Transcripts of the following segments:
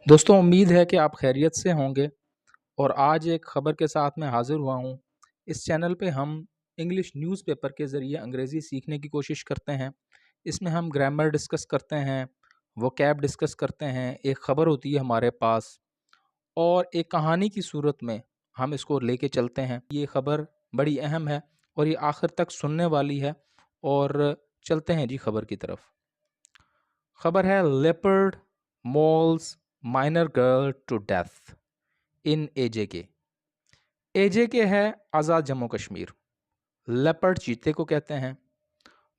दोस्तों, उम्मीद है कि आप खैरियत से होंगे और आज एक ख़बर के साथ मैं हाज़िर हुआ हूँ। इस चैनल पे हम इंग्लिश न्यूज़पेपर के ज़रिए अंग्रेज़ी सीखने की कोशिश करते हैं। इसमें हम ग्रामर डिस्कस करते हैं, वोकैब डिस्कस करते हैं, एक ख़बर होती है हमारे पास और एक कहानी की सूरत में हम इसको लेके चलते हैं। ये ख़बर बड़ी अहम है और ये आखिर तक सुनने वाली है और चलते हैं जी ख़बर की तरफ। ख़बर है leopard mauls minor girl to death in AJK. AJK है आज़ाद जम्मू कश्मीर। लेपर्ड चीते को कहते हैं।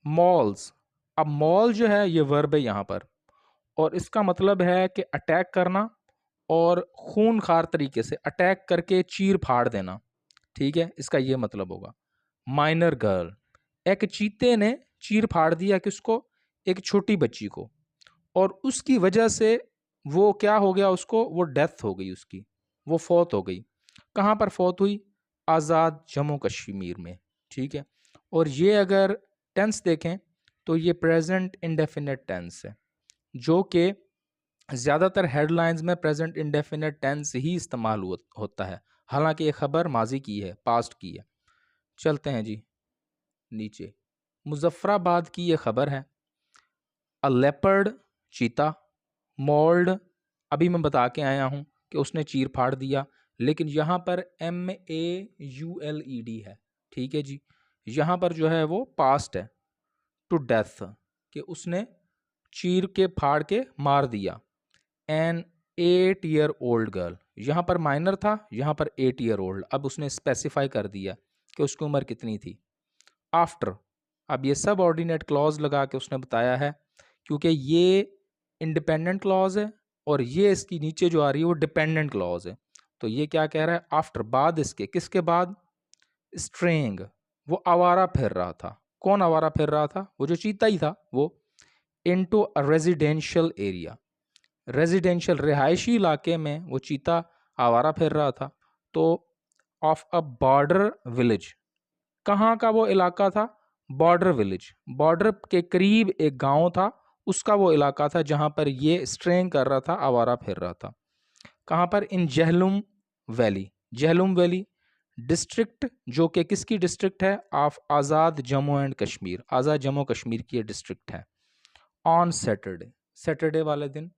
मॉल्स, अब मॉल जो है ये वर्ब है यहाँ पर और इसका मतलब है कि अटैक करना और खूनखार तरीके से अटैक करके चीर फाड़ देना। ठीक है, इसका ये मतलब होगा। माइनर गर्ल, एक चीते ने चीर फाड़ दिया किसको? एक छोटी बच्ची को, और उसकी वजह से वो क्या हो गया, उसको वो डेथ हो गई उसकी, वो फौत हो गई। कहाँ पर फौत हुई? आज़ाद जम्मू कश्मीर में। ठीक है, और ये अगर टेंस देखें तो ये प्रेजेंट इंडेफिनिट टेंस है, जो कि ज़्यादातर हेडलाइंस में प्रेजेंट इंडेफिनिट टेंस ही इस्तेमाल होता है। हालांकि ये खबर माजी की है, पास्ट की है। चलते हैं जी नीचे। मुजफ्फराबाद की ये खबर है। अ लेपर्ड चीता मॉल्ड, अभी मैं बता के आया हूँ कि उसने चीर फाड़ दिया, लेकिन यहाँ पर MAULED है। ठीक है जी, यहाँ पर जो है वो पास्ट है। टू डेथ, कि उसने चीर के फाड़ के मार दिया। एन 8 ईयर ओल्ड गर्ल, यहाँ पर माइनर था, यहाँ पर 8 ईयर ओल्ड। अब उसने स्पेसिफाई कर दिया कि उसकी उम्र कितनी थी। आफ्टर, अब ये सब ऑर्डिनेट क्लॉज लगा के उसने बताया है, क्योंकि ये इंडिपेंडेंट क्लॉज है और ये इसकी नीचे जो आ रही है वो डिपेंडेंट क्लॉज है। तो ये क्या कह रहा है? आफ्टर, बाद इसके, किसके बाद? स्ट्रेंग, वो आवारा फिर रहा था। कौन आवारा फिर रहा था? वो जो चीता ही था वो। Into a residential area, residential रिहायशी इलाके में वो चीता आवारा फिर रहा था। तो ऑफ अ बॉर्डर विलेज, कहाँ का वो इलाका था? बॉर्डर विलेज, बॉर्डर के करीब एक गांव था, उसका वो इलाका था जहां पर ये स्ट्रेंग कर रहा था, आवारा फिर रहा था। कहाँ पर? In Jhelum valley, Jhelum valley district, जो कि किसकी डिस्ट्रिक्ट है? ऑफ आज़ाद जम्मू एंड कश्मीर, आज़ाद जम्मू कश्मीर की ये डिस्ट्रिक्ट है। ऑन सैटरडे, सैटरडे वाले दिन,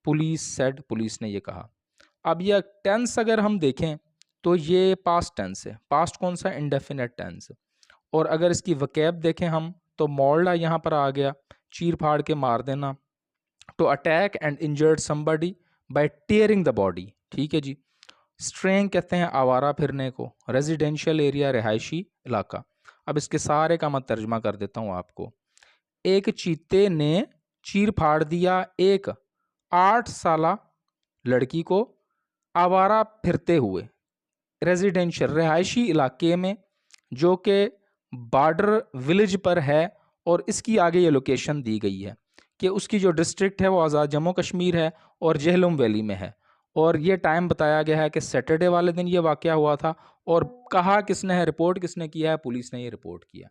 पुलिस सेड, पुलिस ने ये कहा। अब यह टेंस अगर हम देखें तो ये पास्ट टेंस है। पास्ट कौन सा? Indefinite tense. और अगर इसकी वकैब देखें हम तो मॉल्डा यहाँ पर आ गया, चीर फाड़ के मार देना। To attack and injured somebody by tearing the body. ठीक है जी। स्ट्रेंग कहते हैं आवारा फिरने को। रेजिडेंशियल एरिया, रिहायशी इलाका। अब इसके सारे का मैं तर्जमा कर देता हूँ आपको। एक चीते ने चीर फाड़ दिया एक 8 साला लड़की को आवारा फिरते हुए रेजिडेंशियल रिहायशी इलाके में, जो कि बॉर्डर विलेज पर है। और इसकी आगे ये लोकेशन दी गई है कि उसकी जो डिस्ट्रिक्ट है वो आज़ाद जम्मू कश्मीर है और जहलुम वैली में है। और ये टाइम बताया गया है कि सैटरडे वाले दिन ये वाक़या हुआ था। और कहा किसने है, रिपोर्ट किसने किया है? पुलिस ने ये रिपोर्ट किया।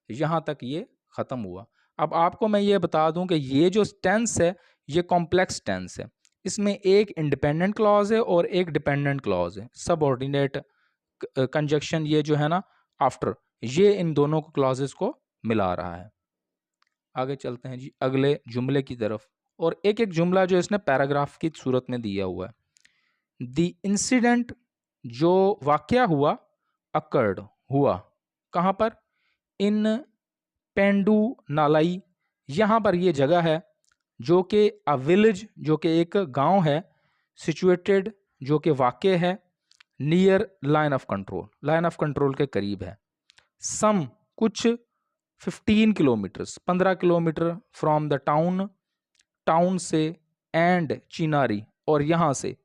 यहाँ तक ये ख़त्म हुआ। अब आपको मैं ये बता दूं कि ये जो टेंस है ये कॉम्प्लेक्स टेंस है। इसमें एक इंडिपेंडेंट क्लॉज है और एक डिपेंडेंट क्लॉज है। सबऑर्डिनेट कंजक्शन ये जो है ना, आफ्टर, ये इन दोनों को क्लॉजेस को मिला रहा है। आगे चलते हैं जी अगले जुमले की तरफ। और एक एक जुमला जो इसने पैराग्राफ की सूरत में दिया हुआ है। द इंसिडेंट, जो वाकया हुआ, अकर्ड, हुआ, कहाँ पर? इन पेंडू नालाई, यहाँ पर ये जगह है जो कि अ विलेज, जो कि एक गांव है। सिचुएटेड, जो कि वाक़ है। Near line of control, line of control के करीब है। सम, कुछ, 15 kilometres, 15 kilometre, from the town, town से, एंड चिनारी, और यहाँ से,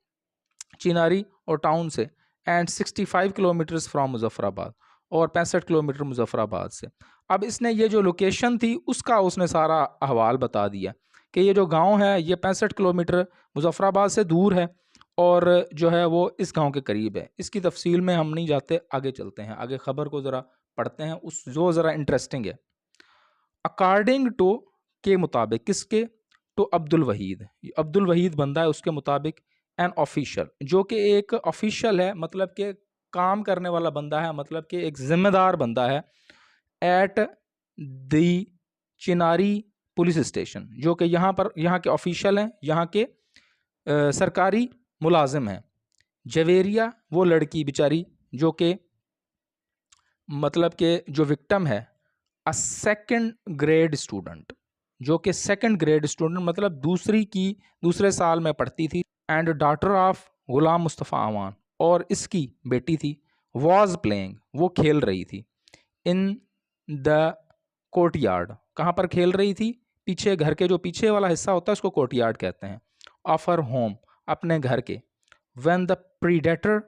चिनारी और टाउन से, एंड 65 किलोमीटर्स फ्रॉम मुजफ्फराबाद, और 65 किलोमीटर मुजफ्फराबाद से। अब इसने ये जो लोकेशन थी उसका उसने सारा अहवाल बता दिया कि ये जो गांव है ये 65 किलोमीटर मुजफ्फराबाद से दूर है और जो है वो इस गांव के करीब है। इसकी तफसील में हम नहीं जाते, आगे चलते हैं, आगे खबर को ज़रा पढ़ते हैं, उस जो ज़रा इंटरेस्टिंग है। अकॉर्डिंग टू, के मुताबिक, किसके? टू अब्दुल वहीद। अब्दुल वहीद बंदा है, उसके मुताबिक एन ऑफिशियल, जो कि एक ऑफिशियल है, मतलब कि काम करने वाला बंदा है, मतलब कि एक जिम्मेदार बंदा है, at the Chinari police station, जो कि यहाँ के ऑफिशियल हैं, यहाँ के सरकारी मुलाजिम हैं। जवेरिया वो लड़की बेचारी जो कि मतलब कि जो विक्टिम है, अ सेकंड ग्रेड स्टूडेंट, जो कि सेकंड ग्रेड स्टूडेंट मतलब दूसरे साल में पढ़ती थी, एंड डॉटर ऑफ गुलाम मुस्तफ़ा अवान, और इसकी बेटी थी, वॉज प्लेइंग वो खेल रही थी, इन द कोर्टयार्ड, कहाँ पर खेल रही थी, पीछे, घर के जो पीछे वाला हिस्सा होता है उसको कोर्टयार्ड कहते हैं, ऑफ हर होम, अपने घर के, व्हेन द प्रीडेटर,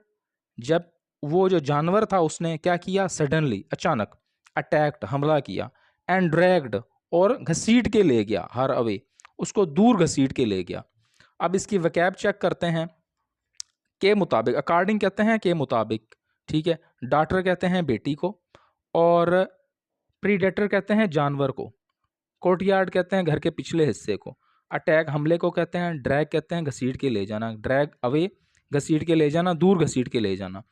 जब वो जो जानवर था उसने क्या किया, सडनली अचानक, अटैक्ड हमला किया, एंड ड्रैग्ड और घसीट के ले गया, हर अवे उसको दूर घसीट के ले गया। अब इसकी वकैब चेक करते हैं, के मुताबिक, अकॉर्डिंग कहते हैं के मुताबिक, ठीक है, डॉटर कहते हैं बेटी को, और प्रीडेटर कहते हैं जानवर को, कोर्टयार्ड कहते हैं घर के पिछले हिस्से को, अटैक हमले को कहते हैं, ड्रैग कहते हैं घसीट के ले जाना, ड्रैग अवे घसीट के ले जाना, दूर घसीट के ले जाना।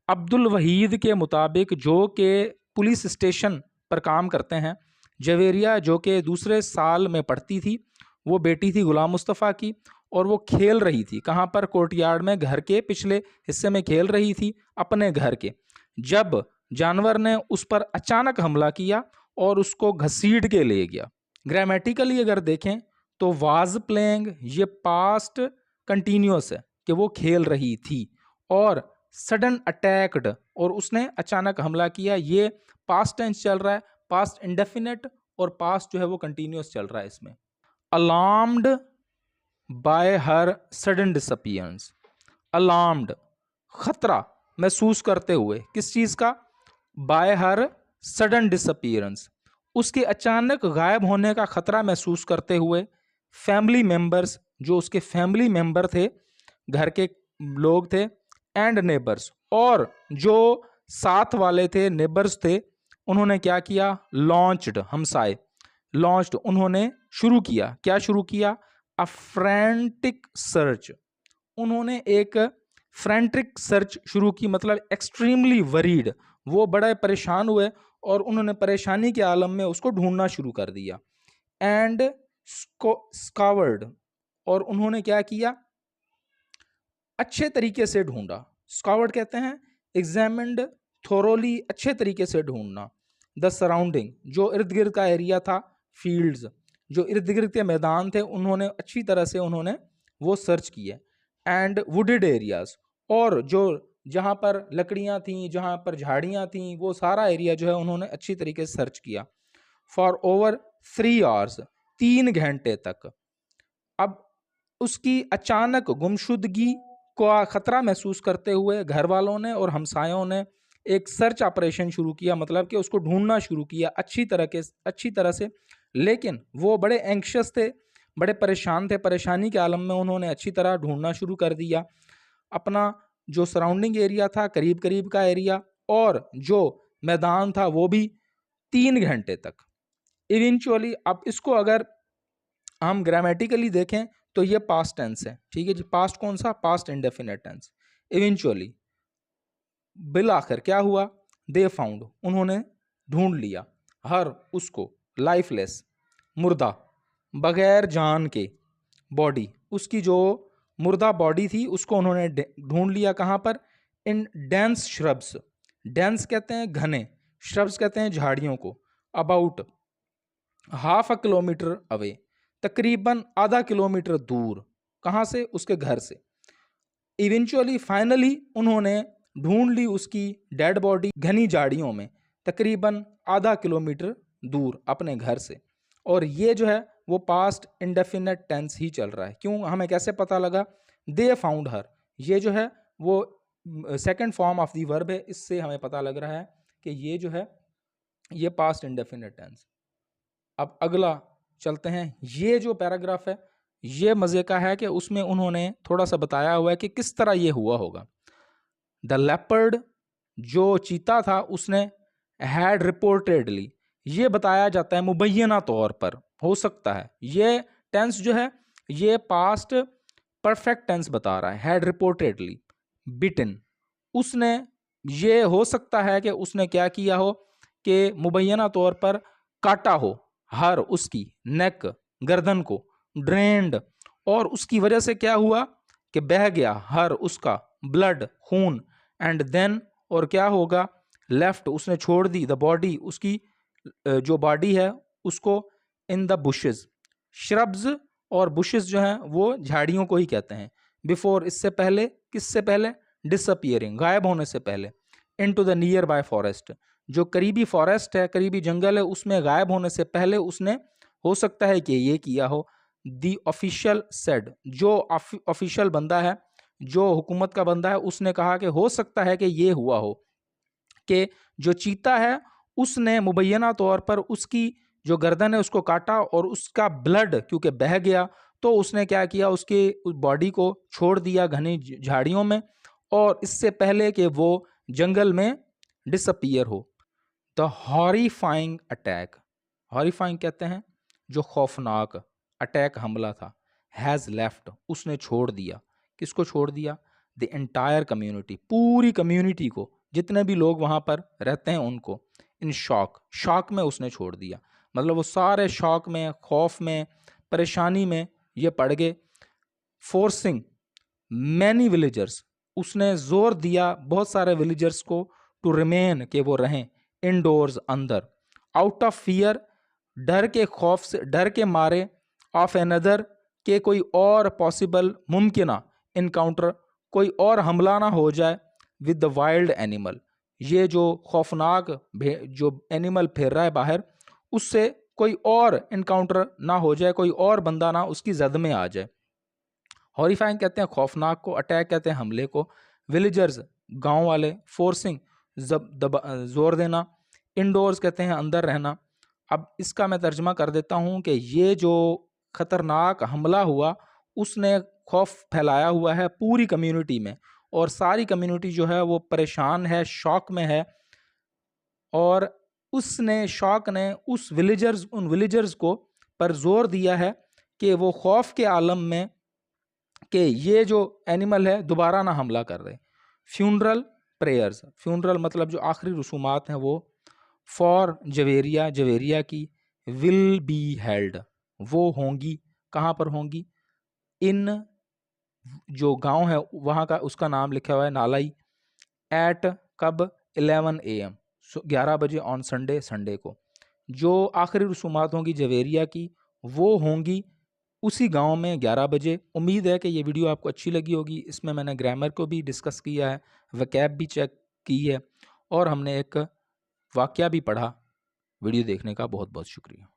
अब्दुल वहीद के मुताबिक, जो कि पुलिस स्टेशन पर काम करते हैं, जवेरिया जो कि दूसरे साल में पढ़ती थी, वो बेटी थी गुलाम मुस्तफ़ा की, और वो खेल रही थी, कहाँ पर, कोर्टयार्ड में, घर के पिछले हिस्से में खेल रही थी अपने घर के, जब जानवर ने उस पर अचानक हमला किया और उसको घसीट के ले गया। ग्रामेटिकली अगर देखें तो वाज प्लेइंग ये पास्ट कंटिन्यूअस है कि वो खेल रही थी, और सडन अटैक्ड और उसने अचानक हमला किया, ये पास्ट टेंस चल रहा है, पास्ट इंडेफिनेट और पास्ट जो है वो कंटिन्यूअस चल रहा है इसमें। अलार्म्ड बाय हर सडन डिसअपियरेंस, अलार्म्ड खतरा महसूस करते हुए, किस चीज़ का, बाय हर सडन डिसअपियरेंस उसके अचानक गायब होने का खतरा महसूस करते हुए, फैमिली मेंबर्स जो उसके फैमिली मेंबर थे, घर के लोग थे, एंड नेबर्स और जो साथ वाले थे, नेबर्स थे, उन्होंने क्या किया, लॉन्च्ड हमसाए, लॉन्च्ड उन्होंने शुरू किया, क्या शुरू किया, अ फ्रैंटिक सर्च, उन्होंने एक फ्रैंटिक सर्च शुरू की, मतलब एक्सट्रीमली वरीड, वो बड़े परेशान हुए और उन्होंने परेशानी के आलम में उसको ढूंढना शुरू कर दिया, एंड स्कावर्ड और उन्होंने क्या किया, अच्छे तरीके से ढूंढा, स्कावर्ड कहते हैं एग्जामिन्ड थोरोली, अच्छे तरीके से ढूंढना, द सराउंडिंग जो इर्द गिर्द का एरिया था, फील्ड्स जो इर्द गिर्द के मैदान थे, उन्होंने अच्छी तरह से उन्होंने वो सर्च किए, एंड वुडेड एरियाज और जो जहाँ पर लकड़ियाँ थीं, जहाँ पर झाड़ियाँ थीं, वो सारा एरिया जो है उन्होंने अच्छी तरीके से सर्च किया, फॉर ओवर 3 आवर्स 3 घंटे तक। अब उसकी अचानक गुमशुदगी का खतरा महसूस करते हुए घर वालों ने और हमसायों ने एक सर्च ऑपरेशन शुरू किया, मतलब कि उसको ढूंढना शुरू किया अच्छी तरह से, लेकिन वो बड़े एंक्शस थे, बड़े परेशान थे, परेशानी के आलम में उन्होंने अच्छी तरह ढूंढना शुरू कर दिया, अपना जो सराउंडिंग एरिया था, करीब करीब का एरिया, और जो मैदान था वो भी 3 घंटे तक। इवेंचुअली, अब इसको अगर हम ग्रामेटिकली देखें तो ये पास्ट टेंस है, ठीक है जी, पास्ट कौन सा, past indefinite tense. Eventually bill आखिर क्या हुआ, दे फाउंड उन्होंने ढूंढ लिया, हर उसको, लाइफलेस मुर्दा, बगैर जान के, बॉडी उसकी जो मुर्दा बॉडी थी उसको उन्होंने ढूंढ लिया, कहाँ पर, इन डेंस श्रब्स, डेंस कहते हैं घने, श्रब्स कहते हैं झाड़ियों को, about half a kilometre away, तकरीबन आधा किलोमीटर दूर, कहाँ से, उसके घर से। इवेंचुअली फाइनली उन्होंने ढूंढ ली उसकी डेड बॉडी घनी झाड़ियों में, तकरीबन आधा किलोमीटर दूर अपने घर से, और ये जो है वो पास्ट इंडेफिनिट टेंस ही चल रहा है। क्यों, हमें कैसे पता लगा, दे फाउंड हर, ये जो है वो second form of the verb है, इससे हमें पता लग रहा है कि ये जो है ये पास्ट इंडेफिनिट टेंस। अब अगला चलते हैं, ये जो पैराग्राफ है ये मज़े का है कि उसमें उन्होंने थोड़ा सा बताया हुआ है कि किस तरह ये हुआ होगा। द लेपर्ड जो चीता था उसने, हैड रिपोर्टेडली, ये बताया जाता है मुबैना तौर पर, हो सकता है ये टेंस जो है ये पास्ट परफेक्ट टेंस बता रहा है। हैड रिपोर्टेडली बिटन, उसने, ये हो सकता है कि उसने क्या किया हो कि मुबैना तौर पर काटा हो हर उसकी नेक, गर्दन को, ड्रेन्ड, और उसकी वजह से क्या हुआ कि बह गया हर उसका ब्लड, खून, एंड देन, और क्या होगा, लेफ्ट, उसने छोड़ दी, द बॉडी, उसकी जो बॉडी है उसको, इन द बुशेस, श्रब्स और बुशेस जो हैं वो झाड़ियों को ही कहते हैं, बिफोर, इससे पहले, किससे पहले, डिसअपियरिंग, गायब होने से पहले, into the near by forest, जो करीबी फॉरेस्ट है, करीबी जंगल है, उसमें गायब होने से पहले उसने, हो सकता है कि ये किया हो। दी ऑफिशियल सेड, जो ऑफिशियल बंदा है, जो हुकूमत का बंदा है, उसने कहा कि हो सकता है कि ये हुआ हो कि जो चीता है उसने मुबैना तौर पर उसकी जो गर्दन है उसको काटा और उसका ब्लड क्योंकि बह गया तो उसने क्या किया, उसके उस बॉडी को छोड़ दिया घनी झाड़ियों में, और इससे पहले कि वो जंगल में डिसअपियर हो। द हॉरिफाइंग अटैक, हॉरिफाइंग कहते हैं जो खौफनाक अटैक, हमला था, हैज़ लेफ्ट, उसने छोड़ दिया, किसको छोड़ दिया, द एंटायर कम्युनिटी, पूरी कम्युनिटी को, जितने भी लोग वहाँ पर रहते हैं उनको, इन शॉक, शॉक में उसने छोड़ दिया, मतलब वो सारे शॉक में, खौफ में, परेशानी में ये पड़ गए। फोर्सिंग मैनी विलेजर्स, उसने जोर दिया बहुत सारे विलेजर्स को, टू रिमेन, के वो रहें, इनडोर्स, अंदर, आउट ऑफ फियर, डर के खौफ से, डर के मारे, ऑफ एनदर, के कोई और पॉसिबल, मुमकिना, इनकाउंटर, कोई और हमला ना हो जाए, विद द वाइल्ड एनिमल, ये जो खौफनाक जो एनिमल फिर रहा है बाहर, उससे कोई और इनकाउंटर ना हो जाए, कोई और बंदा ना उसकी जद में आ जाए। हॉरिफाइंग कहते हैं खौफनाक को, अटैक कहते हैं हमले को, विलेजर्स गांव वाले, फोर्सिंग जोर देना, इंडोर्स कहते हैं अंदर रहना। अब इसका मैं तर्जमा कर देता हूं कि ये जो खतरनाक हमला हुआ उसने खौफ फैलाया हुआ है पूरी कम्युनिटी में, और सारी कम्युनिटी जो है वो परेशान है, शॉक में है, और उसने, शॉक ने उस विलेजर्स, उन विलेजर्स को पर जोर दिया है कि वो खौफ के आलम में कि ये जो एनिमल है दोबारा ना हमला कर रहे। फ्यूनरल प्रेयर्स, फ्यूनरल मतलब जो आखिरी रसूमात हैं वो, फॉर जवेरिया, जवेरिया की, विल बी हेल्ड, वो होंगी, कहाँ पर होंगी, इन, जो गांव है वहाँ का, उसका नाम लिखा हुआ है नालाई, एट, कब, 11 AM, 11 बजे, ऑन संडे, संडे को, जो आखिरी रसूमात होंगी जवेरिया की वो होंगी उसी गांव में 11 बजे। उम्मीद है कि ये वीडियो आपको अच्छी लगी होगी, इसमें मैंने ग्रामर को भी डिस्कस किया है, वकैब भी चेक की है, और हमने एक वाकया भी पढ़ा। वीडियो देखने का बहुत बहुत शुक्रिया।